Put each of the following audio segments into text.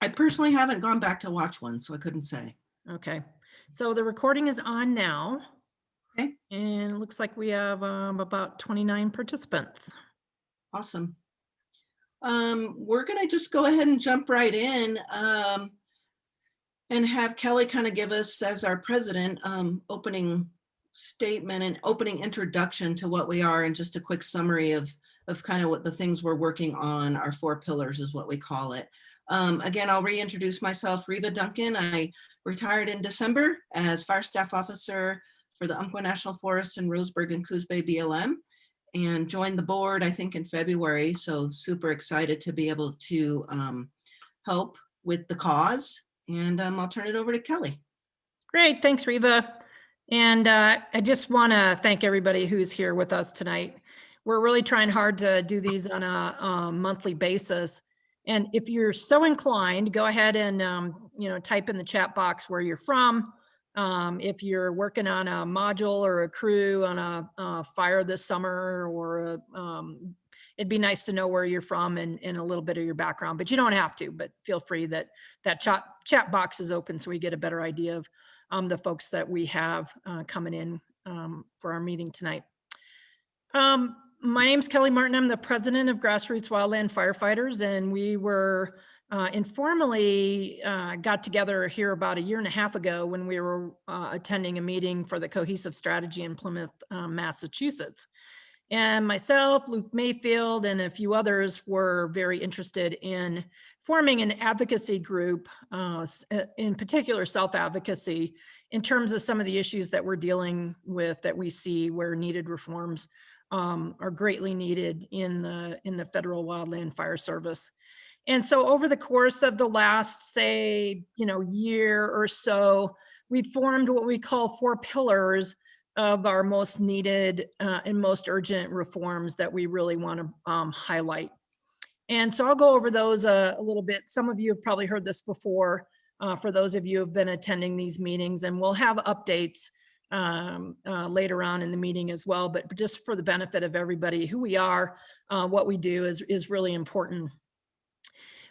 I personally haven't gone back to watch one, so I couldn't say. Okay, so the recording is on now, Okay, and it looks like we have about 29 participants. awesome. We're gonna just go ahead and jump right in and have Kelly kind of give us, as our president, opening statement and opening introduction to what we are, and just a quick summary of kind of what the things we're working on. Our 4 pillars is what we call it. Again, I'll reintroduce myself, Riva Duncan. I retired in December as Fire Staff Officer for the Umpqua National Forest in Roseburg and Coos Bay BLM, and joined the board, I think, in February. So super excited to be able to help with the cause. And I'll turn it over to Kelly. Great, thanks, Riva. And I just want to thank everybody who's here with us tonight. We're really trying hard to do these on a monthly basis. And if you're so inclined, go ahead and type in the chat box where you're from. If you're working on a module or a crew on a fire this summer, or it'd be nice to know where you're from and a little bit of your background, but you don't have to. But feel free, that chat box is open so we get a better idea of the folks that we have coming in for our meeting tonight. My name's Kelly Martin. I'm the president of Grassroots Wildland Firefighters, and we were informally got together here about 1.5 years ago when we were attending a meeting for the Cohesive Strategy in Plymouth, Massachusetts. And myself, Luke Mayfield, and a few others were very interested in forming an advocacy group, in particular self-advocacy, in terms of some of the issues that we're dealing with, that we see where needed reforms are greatly needed in the federal wildland fire service. And so over the course of the last, say, year or so, we've formed what we call 4 pillars of our most needed and most urgent reforms that we really want to highlight. And so I'll go over those a little bit. Some of you have probably heard this before, for those of you who have been attending these meetings, and we'll have updates later on in the meeting as well. But just for the benefit of everybody, who we are, what we do is really important.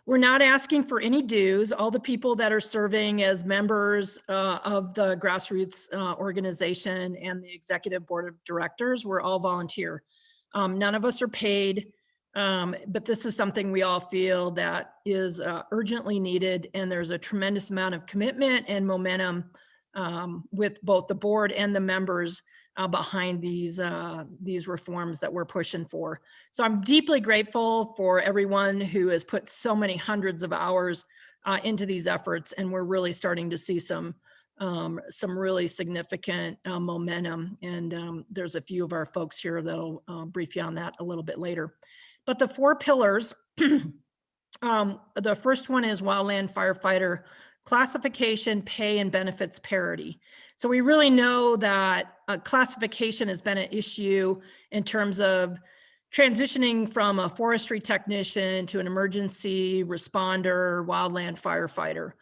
We're not asking for any dues. All the people that are serving as members of the Grassroots organization and the executive board of directors, we're all volunteer. None of us are paid, but this is something we all feel that is urgently needed, and there's a tremendous amount of commitment and momentum with both the board and the members behind these reforms that we're pushing for. So I'm deeply grateful for everyone who has put so many hundreds of hours into these efforts, and we're really starting to see some really significant momentum. And there's a few of our folks here that'll brief you on that a little bit later. But the 4 pillars, the first one is wildland firefighter classification, pay, and benefits parity. So we really know that classification has been an issue in terms of transitioning from a forestry technician to an emergency responder wildland firefighter.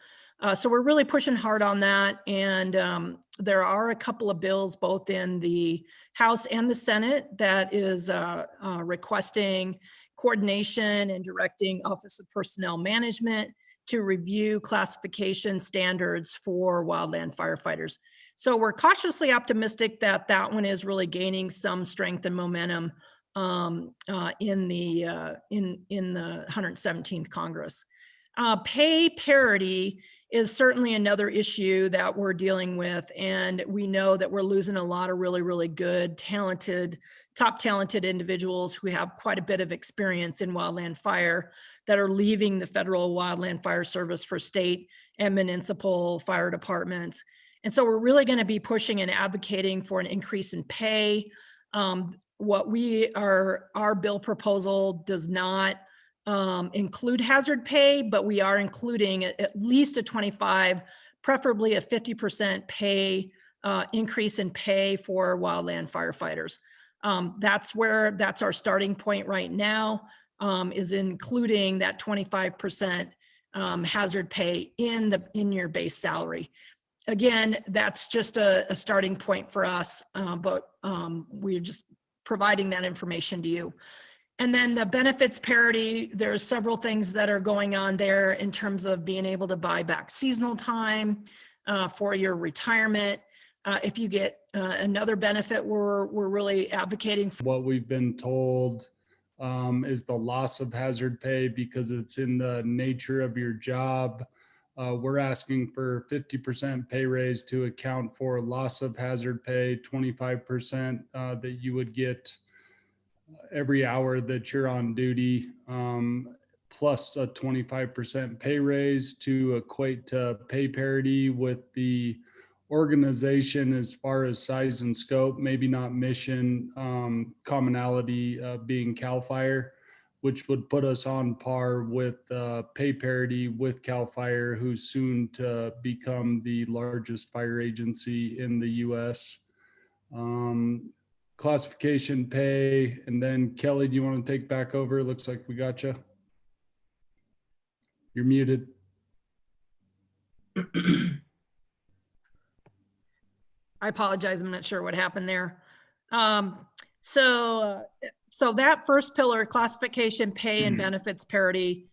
So we're really pushing hard on that. And there are a couple of bills, both in the House and the Senate, that is requesting coordination and directing Office of Personnel Management to review classification standards for wildland firefighters. So we're cautiously optimistic that that one is really gaining some strength and momentum in the 117th Congress. Pay parity is certainly another issue that we're dealing with, and we know that we're losing a lot of really, really good, top talented individuals who have quite a bit of experience in wildland fire that are leaving the federal wildland fire service for state and municipal fire departments. And so we're really going to be pushing and advocating for an increase in pay. Our bill proposal does not include hazard pay, but we are including at least a 25, preferably a 50% pay increase in pay for wildland firefighters. That's our starting point right now, is including that 25% hazard pay in your base salary. Again, that's just a starting point for us, but we're just providing that information to you. And then the benefits parity, there's several things that are going on there in terms of being able to buy back seasonal time for your retirement. If you get another benefit, we're really advocating for. What we've been told is the loss of hazard pay because it's in the nature of your job. We're asking for 50% pay raise to account for loss of hazard pay, 25% that you would get every hour that you're on duty, plus a 25% pay raise to equate to pay parity with the organization as far as size and scope, maybe not mission, commonality being CAL FIRE, which would put us on par with pay parity with CAL FIRE, who's soon to become the largest fire agency in the US. Classification pay, and then Kelly, do you want to take back over? Looks like we got you. You're muted. I apologize. I'm not sure what happened there. So that first pillar, classification, pay, and benefits parity,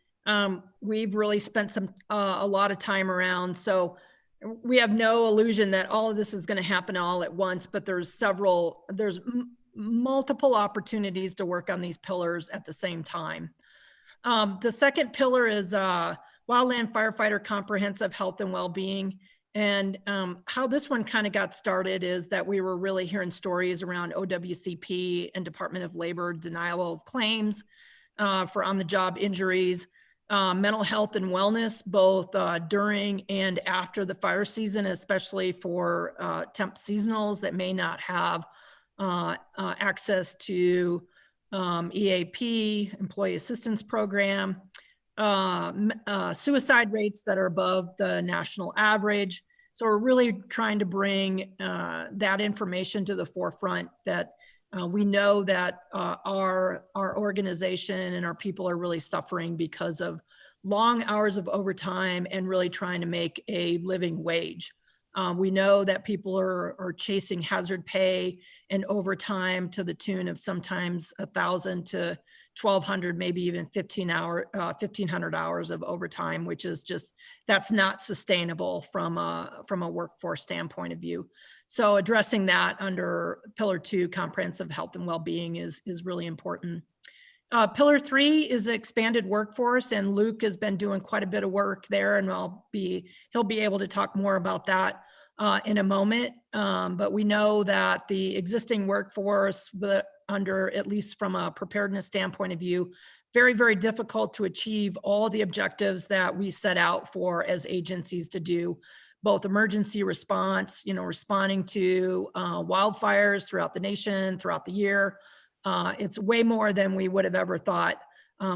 we've really spent a lot of time around. So we have no illusion that all of this is going to happen all at once, but there's multiple opportunities to work on these pillars at the same time. The second pillar is Wildland Firefighter Comprehensive Health and Wellbeing. And how this one kind of got started is that we were really hearing stories around OWCP and Department of Labor denial of claims for on-the-job injuries, mental health and wellness, both during and after the fire season, especially for temp seasonals that may not have access to EAP, Employee Assistance Program, suicide rates that are above the national average. So we're really trying to bring that information to the forefront, that we know that our organization and our people are really suffering because of long hours of overtime and really trying to make a living wage. We know that people are chasing hazard pay and overtime to the tune of sometimes 1,000 to 1,200, maybe even 1,500 hours of overtime, which is just, that's not sustainable from a workforce standpoint of view. So addressing that under Pillar 2, comprehensive health and well-being is really important. Pillar 3 is expanded workforce, and Luke has been doing quite a bit of work there, and he'll be able to talk more about that in a moment. But we know that the existing workforce, under, at least from a preparedness standpoint of view, very, very difficult to achieve all the objectives that we set out for as agencies to do, both emergency response, responding to wildfires throughout the nation, throughout the year. It's way more than we would have ever thought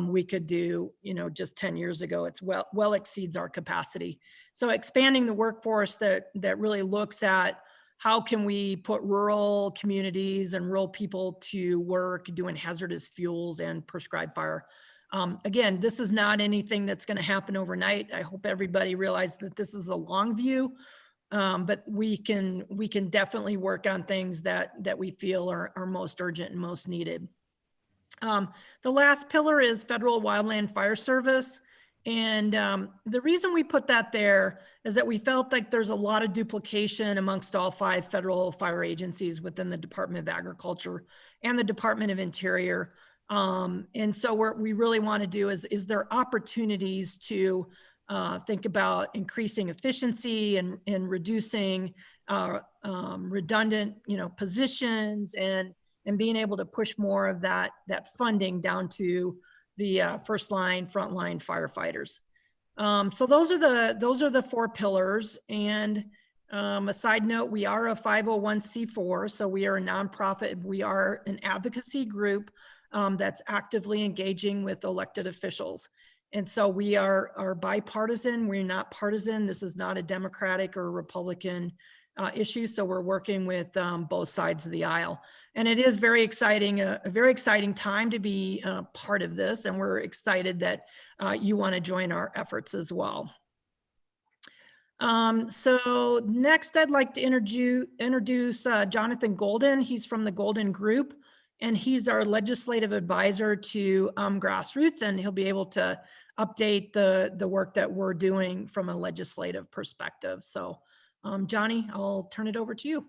we could do, just 10 years ago. It's well exceeds our capacity. So expanding the workforce that really looks at how can we put rural communities and rural people to work doing hazardous fuels and prescribed fire. Again, this is not anything that's going to happen overnight. I hope everybody realizes that this is a long view, but we can definitely work on things that we feel are most urgent and most needed. The last pillar is Federal Wildland Fire Service. And the reason we put that there is that we felt like there's a lot of duplication amongst all 5 federal fire agencies within the Department of Agriculture and the Department of Interior. And so what we really want to do is there opportunities to think about increasing efficiency and reducing redundant, positions and being able to push more of that funding down to the first line, frontline firefighters. So those are the 4 pillars. And a side note, we are a 501c4, so we are a nonprofit. We are an advocacy group that's actively engaging with elected officials. And so we are bipartisan. We're not partisan. This is not a Democratic or Republican issue. So we're working with both sides of the aisle. And it is very exciting, a very exciting time to be part of this. And we're excited that you want to join our efforts as well. So next I'd like to introduce Jonathan Golden. He's from the Golden Group. and he's our legislative advisor to Grassroots, and he'll be able to update the work that we're doing from a legislative perspective. So Johnny, I'll turn it over to you.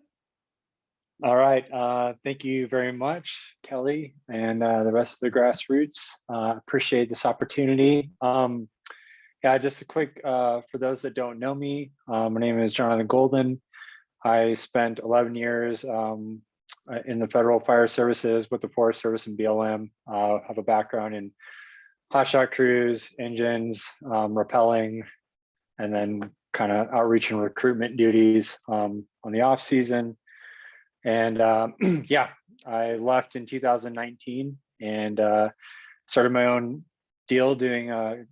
All right. Thank you very much, Kelly, and the rest of the Grassroots. Appreciate this opportunity. Yeah, just a quick, for those that don't know me, my name is Jonathan Golden. I spent 11 years in the federal fire services with the Forest Service and BLM. Have a background in hotshot crews, engines, rappelling, and then kind of outreach and recruitment duties on the off season. And yeah, I left in 2019 and started my own deal doing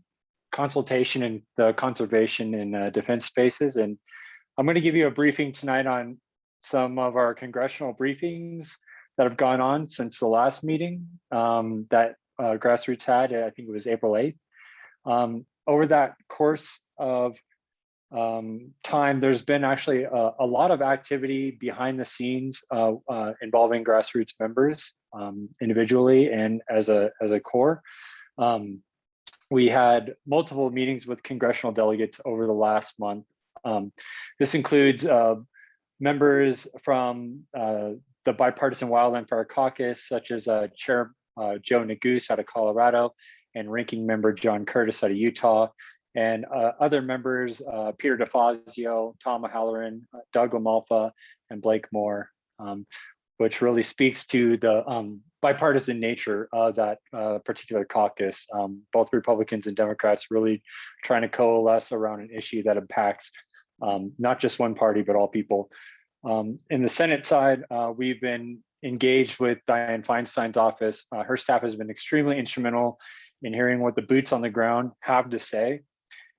consultation in the conservation and defense spaces. And I'm going to give you a briefing tonight on some of our congressional briefings that have gone on since the last meeting that Grassroots had. I think it was April 8th. Over that course of time, there's been actually a lot of activity behind the scenes involving Grassroots members individually and as a core. We had multiple meetings with congressional delegates over the last month. This includes members from the Bipartisan Wildland Fire Caucus, such as Chair Joe Neguse out of Colorado and Ranking Member John Curtis out of Utah, and other members, Peter DeFazio, Tom O'Halloran, Doug LaMalfa, and Blake Moore, which really speaks to the bipartisan nature of that particular caucus. Both Republicans and Democrats really trying to coalesce around an issue that impacts not just one party, but all people. In the Senate side, we've been engaged with Dianne Feinstein's office. Her staff has been extremely instrumental in hearing what the boots on the ground have to say,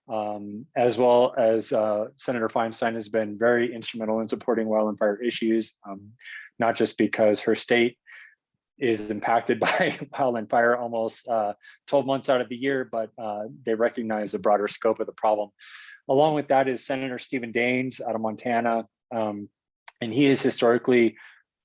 as well as Senator Feinstein has been very instrumental in supporting wildland fire issues, not just because her state is impacted by wildland fire almost 12 months out of the year, but they recognize the broader scope of the problem. Along with that is Senator Stephen Daines out of Montana, and he has historically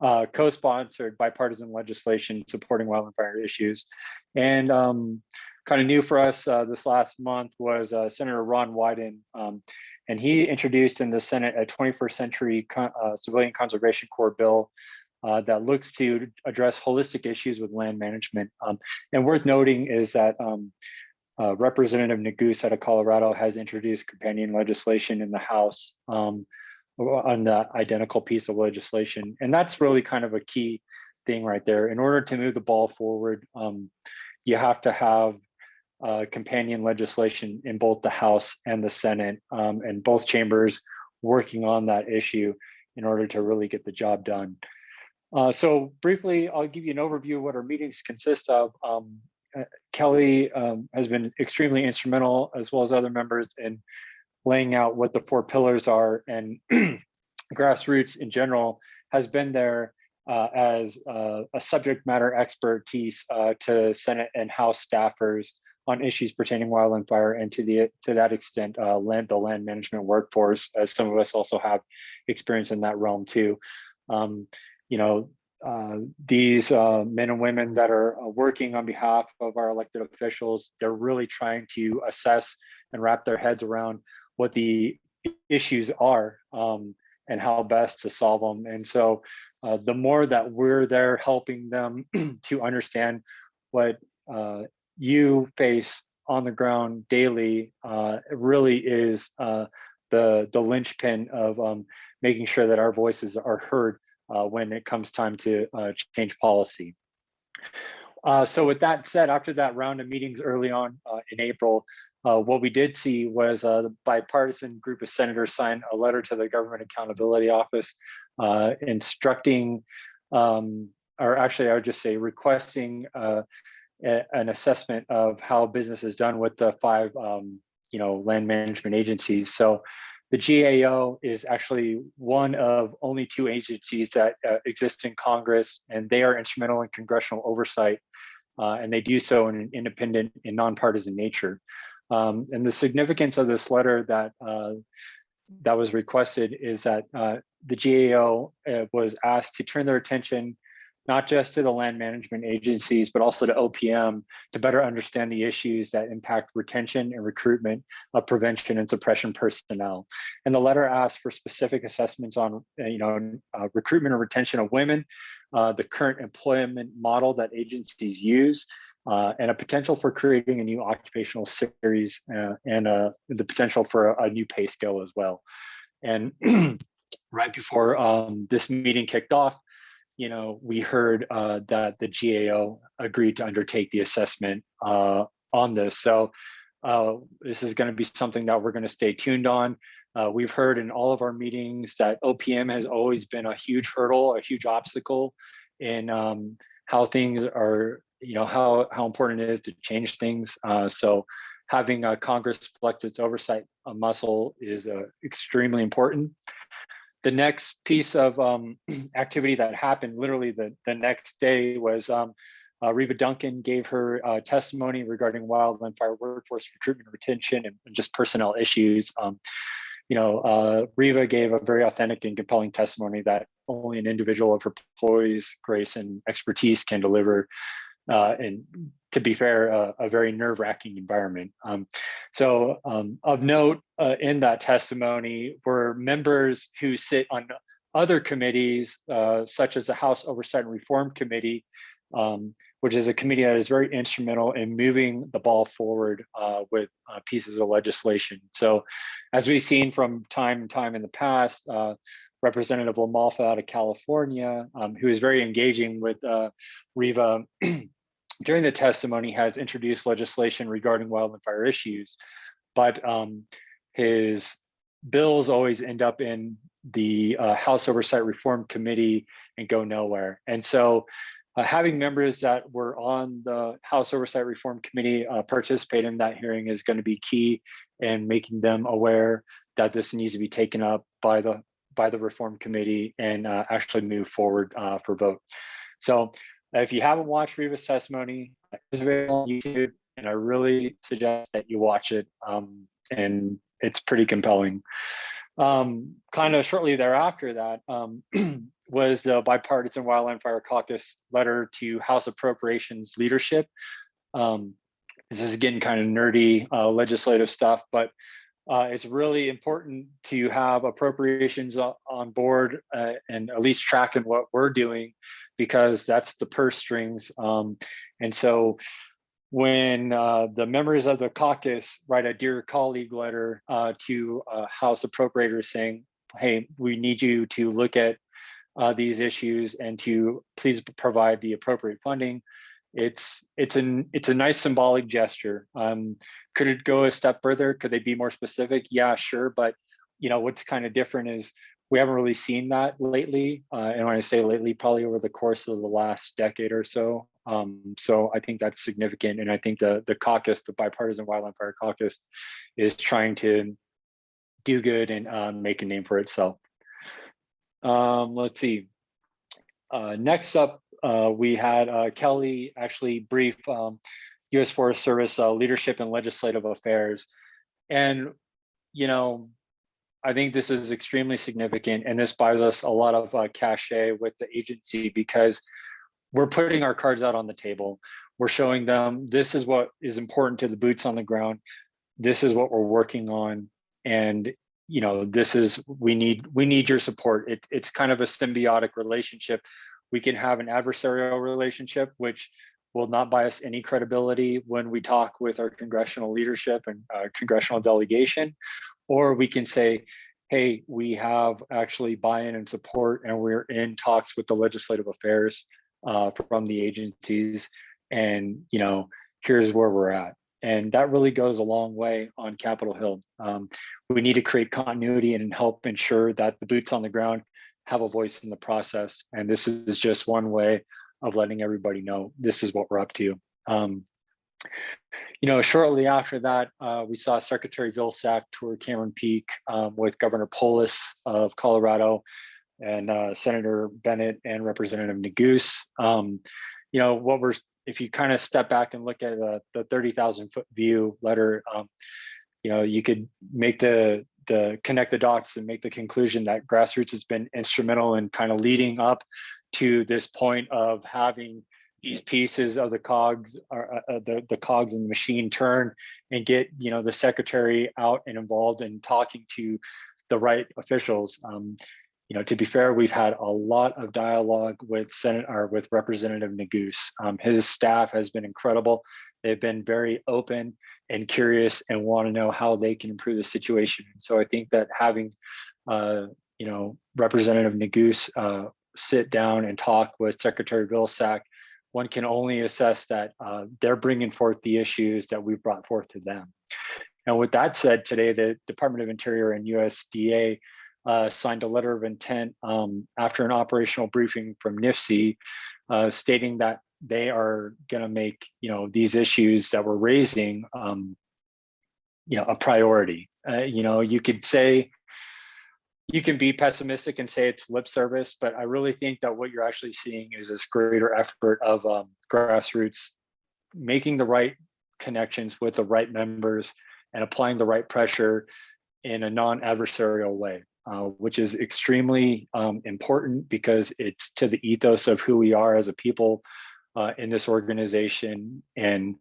co-sponsored bipartisan legislation supporting wildland fire issues. And kind of new for us this last month was Senator Ron Wyden, and he introduced in the Senate a 21st Century Civilian Conservation Corps bill that looks to address holistic issues with land management. And worth noting is that Representative Neguse out of Colorado has introduced companion legislation in the House on the identical piece of legislation. And that's really kind of a key thing right there. In order to move the ball forward, you have to have companion legislation in both the House and the Senate, and both chambers working on that issue in order to really get the job done. So briefly, I'll give you an overview of what our meetings consist of. Kelly has been extremely instrumental, as well as other members, in laying out what the 4 pillars are, and Grassroots in general has been there as a subject matter expertise to Senate and House staffers on issues pertaining wildland fire, and to that extent, the land management workforce, as some of us also have experience in that realm too. You know, these men and women that are working on behalf of our elected officials, they're really trying to assess and wrap their heads around what the issues are and how best to solve them. And so the more that we're there helping them to understand what you face on the ground daily, it really is the linchpin of making sure that our voices are heard when it comes time to change policy. So with that said, after that round of meetings early on in April, what we did see was the bipartisan group of senators signed a letter to the Government Accountability Office instructing, or actually I would just say requesting an assessment of how business is done with the 5 land management agencies. So the GAO is actually one of only 2 agencies that exist in Congress, and they are instrumental in congressional oversight, and they do so in an independent and nonpartisan nature. And the significance of this letter that was requested is that the GAO was asked to turn their attention not just to the land management agencies, but also to OPM to better understand the issues that impact retention and recruitment of prevention and suppression personnel. And the letter asks for specific assessments on recruitment and retention of women, the current employment model that agencies use, and a potential for creating a new occupational series and the potential for a new pay scale as well. And right before this meeting kicked off, we heard that the GAO agreed to undertake the assessment on this. So this is going to be something that we're going to stay tuned on. We've heard in all of our meetings that OPM has always been a huge hurdle, a huge obstacle in how things are, how important it is to change things. So having Congress flex its oversight muscle is extremely important. The next piece of activity that happened literally the next day was Riva Duncan gave her testimony regarding wildland fire workforce recruitment, retention, and just personnel issues. Riva gave a very authentic and compelling testimony that only an individual of her poise, grace, and expertise can deliver. And to be fair, a very nerve-wracking environment. Of note in that testimony were members who sit on other committees, such as the House Oversight and Reform Committee, which is a committee that is very instrumental in moving the ball forward with pieces of legislation. So as we've seen from time and time in the past, Representative Lamalfa out of California, who is very engaging with Riva during the testimony, has introduced legislation regarding wildland fire issues, but his bills always end up in the House Oversight Reform Committee and go nowhere. And so having members that were on the House Oversight Reform Committee participate in that hearing is going to be key in making them aware that this needs to be taken up by the Reform Committee and actually move forward for vote. So if you haven't watched Riva's testimony, it's available on YouTube, and I really suggest that you watch it. And it's pretty compelling. Kind of shortly thereafter that was the Bipartisan Wildland Fire Caucus letter to House Appropriations leadership. This is getting kind of nerdy legislative stuff, but it's really important to have appropriations on board and at least tracking what we're doing, because that's the purse strings. And so when the members of the caucus write a dear colleague letter to House appropriators saying, hey, we need you to look at these issues and to please provide the appropriate funding, it's a nice symbolic gesture. Could it go a step further? Could they be more specific? Yeah, sure. But what's kind of different is we haven't really seen that lately. And when I say lately, probably over the course of the last decade or so. So I think that's significant. And I think the caucus, the Bipartisan Wildland Fire Caucus, is trying to do good and make a name for itself. Let's see. Next up, we had Kelly actually brief U.S. Forest Service leadership and legislative affairs. And, I think this is extremely significant, and this buys us a lot of cachet with the agency, because we're putting our cards out on the table. We're showing them this is what is important to the boots on the ground. This is what we're working on. And this is, we need your support. It's kind of a symbiotic relationship. We can have an adversarial relationship, which will not buy us any credibility when we talk with our congressional leadership and congressional delegation, or we can say, hey, we have actually buy-in and support, and we're in talks with the legislative affairs from the agencies, and here's where we're at. And that really goes a long way on Capitol Hill. We need to create continuity and help ensure that the boots on the ground have a voice in the process. And this is just one way of letting everybody know this is what we're up to. Shortly after that, we saw Secretary Vilsack tour Cameron Peak with Governor Polis of Colorado and Senator Bennett and Representative Neguse. If you kind of step back and look at the 30,000 foot view letter, you could make connect the dots and make the conclusion that Grassroots has been instrumental in kind of leading up to this point of having these pieces of the cogs, or the cogs in the machine turn, and get, you know, the secretary out and involved in talking to the right officials. You know, to be fair, we've had a lot of dialogue with with Representative Neguse. His staff has been incredible. They've been very open and curious and want to know how they can improve the situation. So I think that having, you know, Representative Neguse sit down and talk with Secretary Vilsack, one can only assess that they're bringing forth the issues that we've brought forth to them. And with that said, today the Department of Interior and USDA signed a letter of intent after an operational briefing from NIFC, stating that they are going to make, you know, these issues that we're raising, you know, a priority. You know, you could say, you can be pessimistic and say it's lip service, but I really think that what you're actually seeing is this greater effort of grassroots making the right connections with the right members and applying the right pressure in a non-adversarial way, which is extremely important because it's to the ethos of who we are as a people in this organization. And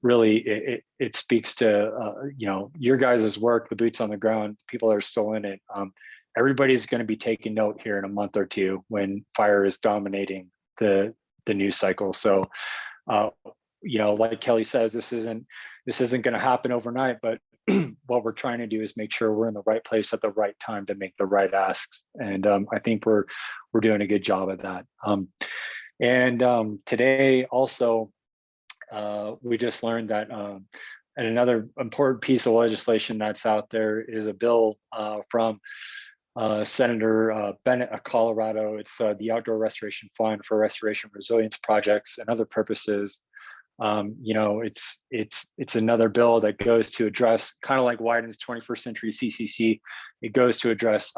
really it speaks to, you know, your guys' work, the boots on the ground, people that are still in it. Everybody's going to be taking note here in a month or two when fire is dominating the news cycle. So, you know, like Kelly says, this isn't going to happen overnight, but what we're trying to do is make sure we're in the right place at the right time to make the right asks. And I think we're doing a good job of that. Today also, we just learned that and another important piece of legislation that's out there is a bill from Senator Bennett of Colorado. It's the Outdoor Restoration Fund for Restoration Resilience Projects and other purposes. You know, it's another bill that goes to address, kind of like Wyden's 21st Century CCC. It goes to address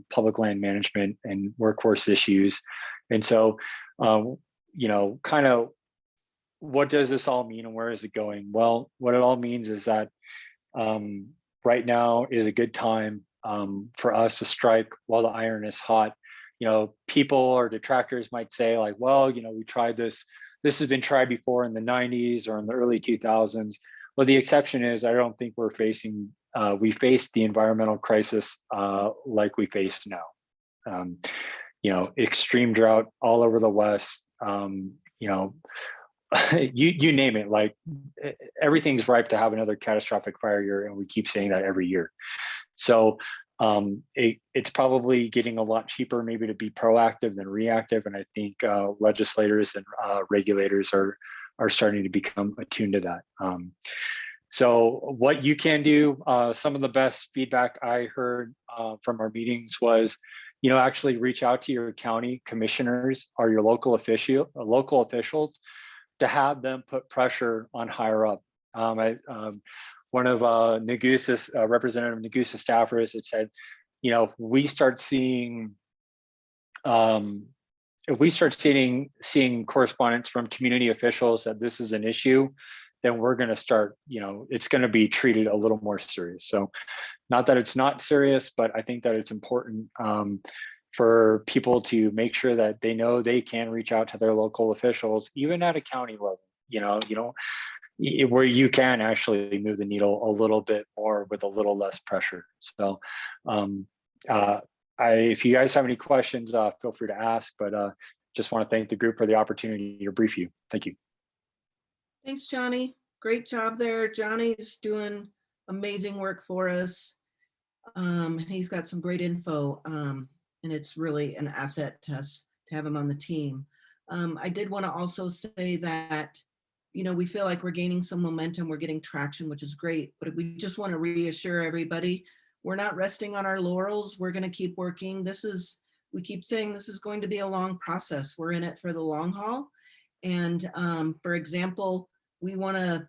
public land management and workforce issues. And so, you know, kind of what does this all mean and where is it going? Well, what it all means is that right now is a good time for us to strike while the iron is hot. You know, people or detractors might say like, well, you know, we tried this. This has been tried before in the 90s or in the early 2000s. Well, the exception is I don't think we faced the environmental crisis like we face now. You know, extreme drought all over the West, you know, you name it, like everything's ripe to have another catastrophic fire year. And we keep saying that every year. So it's probably getting a lot cheaper maybe to be proactive than reactive. And I think legislators and regulators are starting to become attuned to that. So what you can do, some of the best feedback I heard from our meetings was, you know, actually reach out to your county commissioners or your local officials to have them put pressure on higher up. One of Neguse's, Representative Neguse's staffers had said, you know, if we start seeing correspondence from community officials that this is an issue, then we're going to start, you know, it's going to be treated a little more serious. So not that it's not serious, but I think that it's important for people to make sure that they know they can reach out to their local officials, even at a county level, you know, where you can actually move the needle a little bit more with a little less pressure. So if you guys have any questions, feel free to ask, but just want to thank the group for the opportunity to brief you. Thank you. Thanks, Johnny. Great job there. Johnny's doing amazing work for us. He's got some great info, and it's really an asset to us to have him on the team. I did want to also say that, you know, we feel like we're gaining some momentum, we're getting traction, which is great, but we just want to reassure everybody, we're not resting on our laurels. We're going to keep working. We keep saying this is going to be a long process. We're in it for the long haul. And for example, we want to,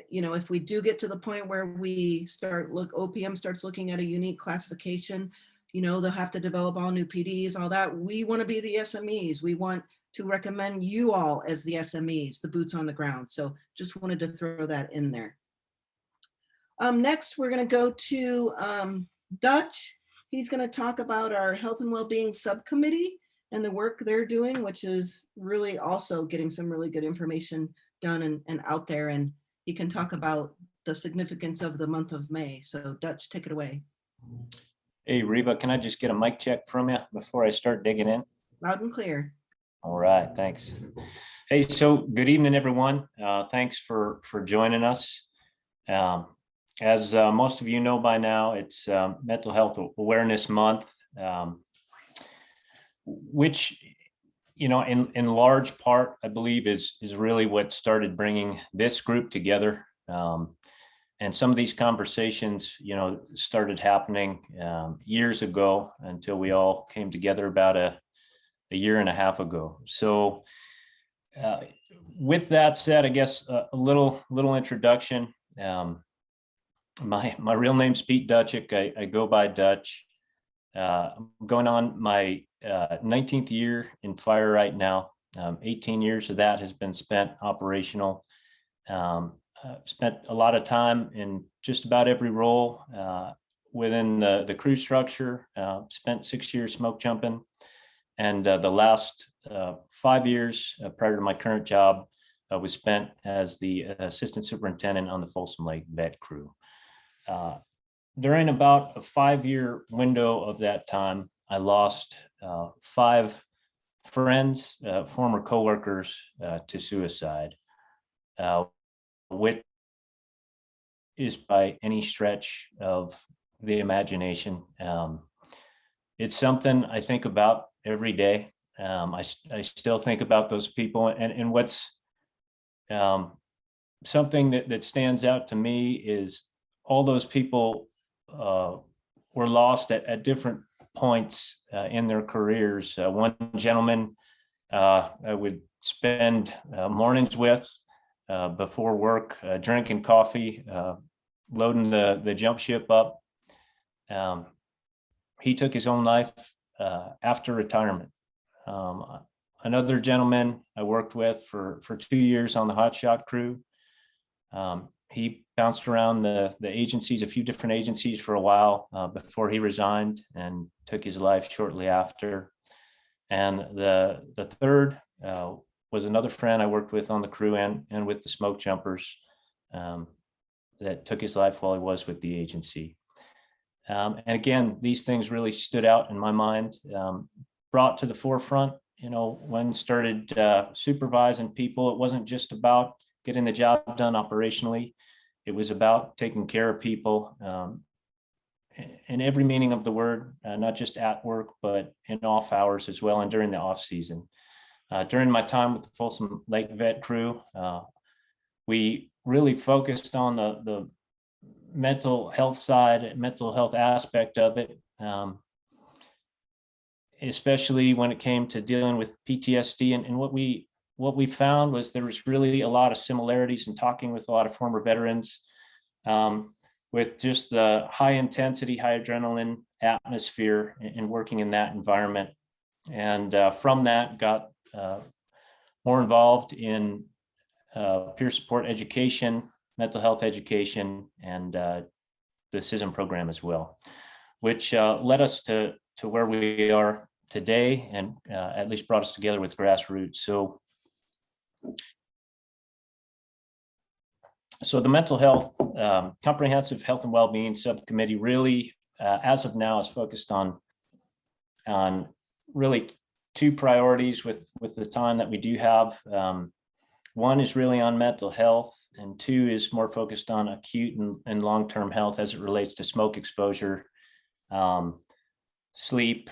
you know, if we do get to the point where we OPM starts looking at a unique classification, you know, they'll have to develop all new PDs, all that. We want to be the SMEs. We want to recommend you all as the SMEs, the boots on the ground. So just wanted to throw that in there. Next, we're going to go to Dutch. He's going to talk about our Health and Wellbeing Subcommittee. and the work they're doing, which is really also getting some really good information done and out there. And he can talk about the significance of the month of May. So Dutch, take it away. Hey, Riva, can I just get a mic check from you before I start digging in? Loud and clear. All right, thanks. Hey, so good evening, everyone. Thanks for joining us. As most of you know by now, it's Mental Health Awareness Month, which, in large part, I believe is really what started bringing this group together. And some of these conversations, started happening years ago until we all came together about a year and a half ago. So with that said, I guess a little introduction. My real name's Pete Dutchick. I go by Dutch. I'm going on my 19th year in fire right now. 18 years of that has been spent operational. Spent a lot of time in just about every role within the crew structure. Spent 6 years smoke jumping, and the last 5 years prior to my current job was spent as the assistant superintendent on the Folsom Lake vet crew. During about a 5-year window of that time, I lost 5 friends, former coworkers, to suicide, which is by any stretch of the imagination. It's something I think about every day. I still think about those people, and what's something that stands out to me is all those people were lost at different points in their careers. One gentleman I would spend mornings with before work, drinking coffee, loading the jump ship up. He took his own life after retirement. Another gentleman I worked with for 2 years on the hotshot crew. He bounced around the agencies, a few different agencies for a while before he resigned and took his life shortly after. And the third was another friend I worked with on the crew and with the smoke jumpers that took his life while he was with the agency. And again, these things really stood out in my mind, brought to the forefront, when started supervising people. It wasn't just about getting the job done operationally. It was about taking care of people in every meaning of the word, not just at work, but in off hours as well, and during the off season. During my time with the Folsom Lake vet crew, we really focused on the mental health side, mental health aspect of it, especially when it came to dealing with PTSD. And what we found was there was really a lot of similarities in talking with a lot of former veterans, with just the high intensity, high adrenaline atmosphere and working in that environment. And from that got more involved in peer support education, mental health education, and the CISM program as well, which led us to where we are today, and at least brought us together with Grassroots. So the mental health, comprehensive health and well-being subcommittee really, as of now, is focused on really 2 priorities with the time that we do have. One is really on mental health, and 2 is more focused on acute and long-term health as it relates to smoke exposure, sleep,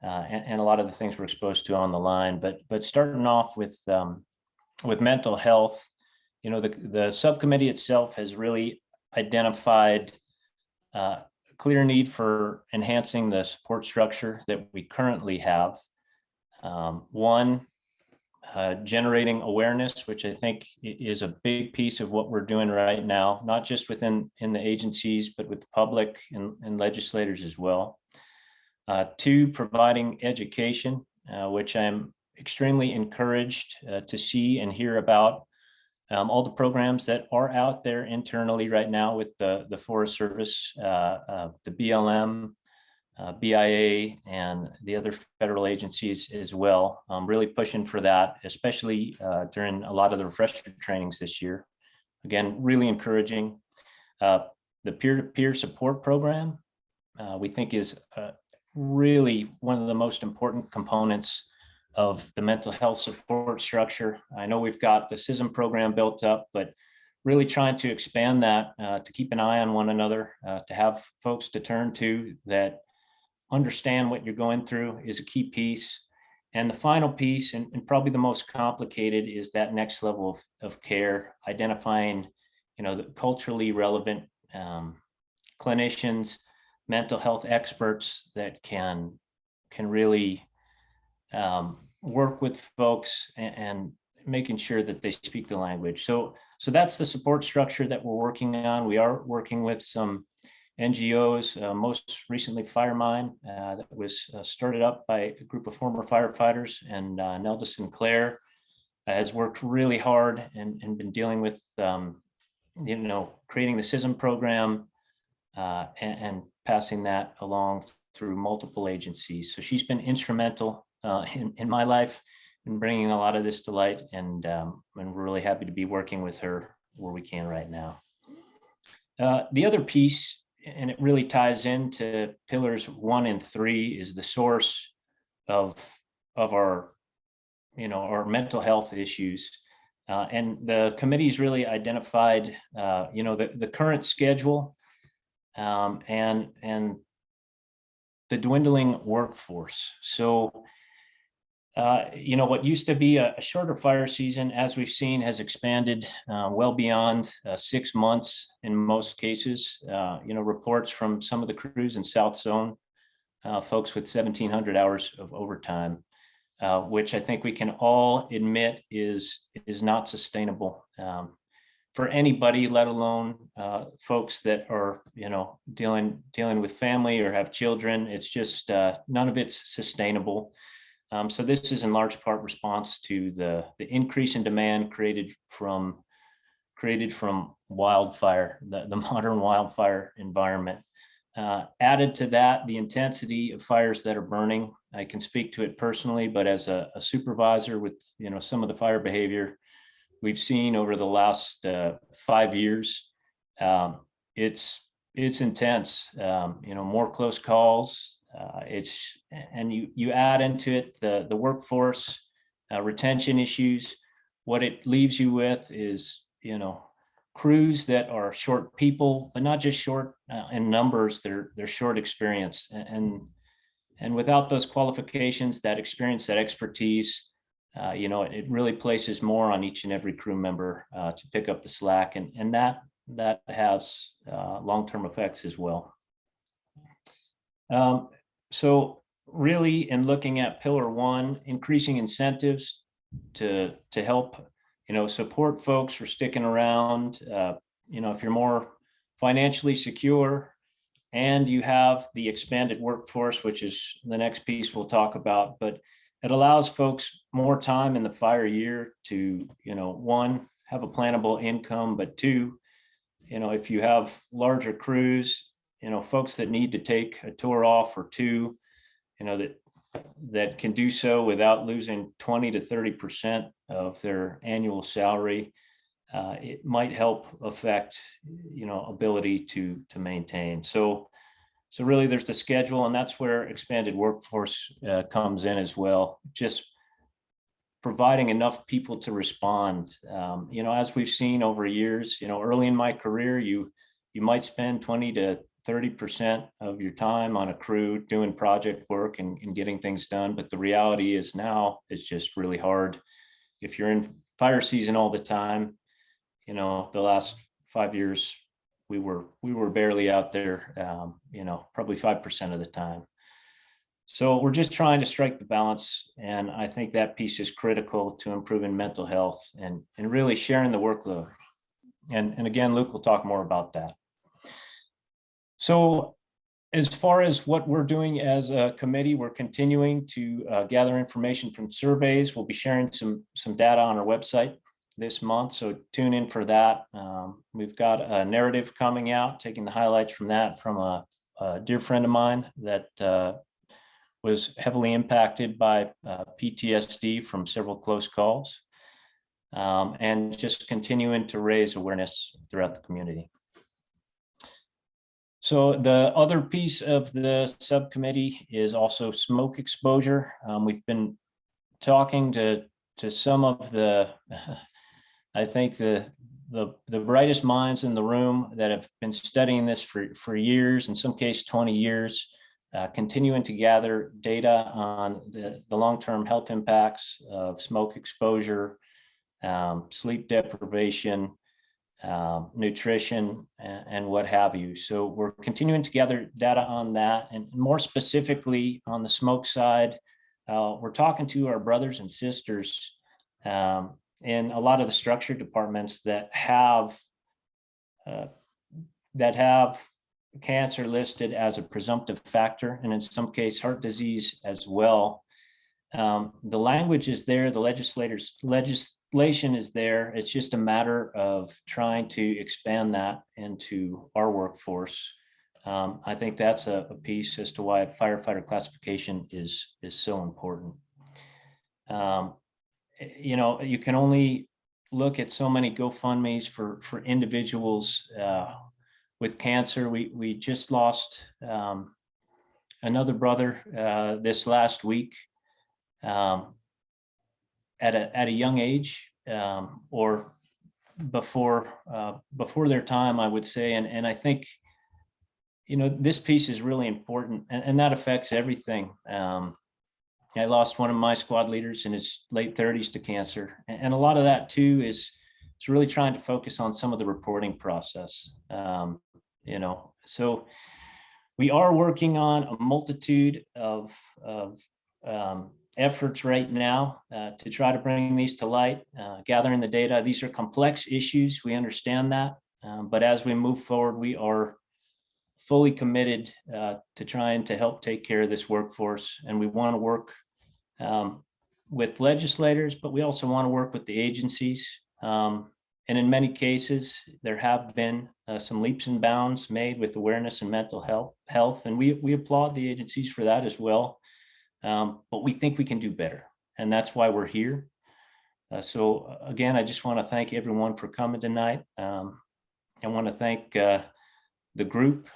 and a lot of the things we're exposed to on the line. But starting off with mental health, the subcommittee itself has really identified a clear need for enhancing the support structure that we currently have. One, generating awareness, which I think is a big piece of what we're doing right now, not just in the agencies, but with the public and legislators as well. 2, providing education, which I'm extremely encouraged to see and hear about. All the programs that are out there internally right now with the Forest Service, the BLM, BIA and the other federal agencies as well. Really pushing for that, especially during a lot of the refresher trainings this year. Again, really encouraging. The peer-to-peer support program, we think is really one of the most important components of the mental health support structure. I know we've got the CISM program built up, but really trying to expand that to keep an eye on one another, to have folks to turn to that understand what you're going through is a key piece. And the final piece, and probably the most complicated, is that next level of care, identifying, the culturally relevant clinicians, mental health experts that can really work with folks and making sure that they speak the language. So that's the support structure that we're working on. We are working with some NGOs, most recently FireMine, that was started up by a group of former firefighters, and Nelda Sinclair has worked really hard and been dealing with, creating the CISM program and passing that along through multiple agencies. So she's been instrumental in my life in bringing a lot of this to light, and we're really happy to be working with her where we can right now. The other piece, and it really ties into pillars 1 and 3, is the source of our, our mental health issues. And the committee's really identified, the current schedule and the dwindling workforce. So, what used to be a shorter fire season, as we've seen, has expanded well beyond 6 months in most cases. Reports from some of the crews in South Zone, folks with 1,700 hours of overtime, which I think we can all admit is not sustainable for anybody, let alone folks that are, dealing with family or have children. It's just none of it's sustainable. So this is in large part response to the increase in demand created from wildfire, the modern wildfire environment. Added to that, the intensity of fires that are burning. I can speak to it personally, but as a supervisor with some of the fire behavior we've seen over the last 5 years, it's intense. More close calls. And you add into it the workforce retention issues. What it leaves you with is crews that are short people, but not just short in numbers. They're short experience, and without those qualifications, that experience, that expertise, it really places more on each and every crew member to pick up the slack, and that has long-term effects as well. So really, in looking at pillar 1, increasing incentives to help, support folks for sticking around. If you're more financially secure and you have the expanded workforce, which is the next piece we'll talk about, but it allows folks more time in the fire year to, 1, have a plannable income, but 2, if you have larger crews, folks that need to take a tour off or 2, that can do so without losing 20 to 30% of their annual salary, it might help affect, ability to maintain. So really there's the schedule, and that's where expanded workforce comes in as well. Just providing enough people to respond. As we've seen over years, early in my career, you might spend 20 to 30% of your time on a crew doing project work and getting things done. But the reality is now it's just really hard. If you're in fire season all the time, the last 5 years, we were barely out there, probably 5% of the time. So we're just trying to strike the balance. And I think that piece is critical to improving mental health and really sharing the workload. And again, Luke will talk more about that. So as far as what we're doing as a committee, we're continuing to gather information from surveys. We'll be sharing some data on our website this month, so tune in for that. We've got a narrative coming out, taking the highlights from that from a a dear friend of mine that was heavily impacted by PTSD from several close calls, and just continuing to raise awareness throughout the community. So the other piece of the subcommittee is also smoke exposure. We've been talking to some of the, I think the brightest minds in the room that have been studying this for years, in some case 20 years, continuing to gather data on the long-term health impacts of smoke exposure, sleep deprivation, nutrition, and what have you. So we're continuing to gather data on that, and more specifically on the smoke side, we're talking to our brothers and sisters in a lot of the structured departments that have cancer listed as a presumptive factor, and in some case heart disease as well. The language is there, the legislation is there. It's just a matter of trying to expand that into our workforce. I think that's a piece as to why firefighter classification is so important. You know, you can only look at so many GoFundMes for individuals with cancer. We just lost another brother this last week at a young age, or before their time, I would say. And I think, you know, this piece is really important, and that affects everything. I lost one of my squad leaders in his late 30s to cancer. And a lot of that too is really trying to focus on some of the reporting process. You know, so we are working on a multitude of efforts right now to try to bring these to light, gathering the data. These are complex issues, we understand that, but as we move forward, we are fully committed to trying to help take care of this workforce. And we want to work with legislators, but we also want to work with the agencies. And in many cases, there have been some leaps and bounds made with awareness and mental health, and we applaud the agencies for that as well. But we think we can do better, and that's why we're here. So again, I just want to thank everyone for coming tonight. I want to thank the group,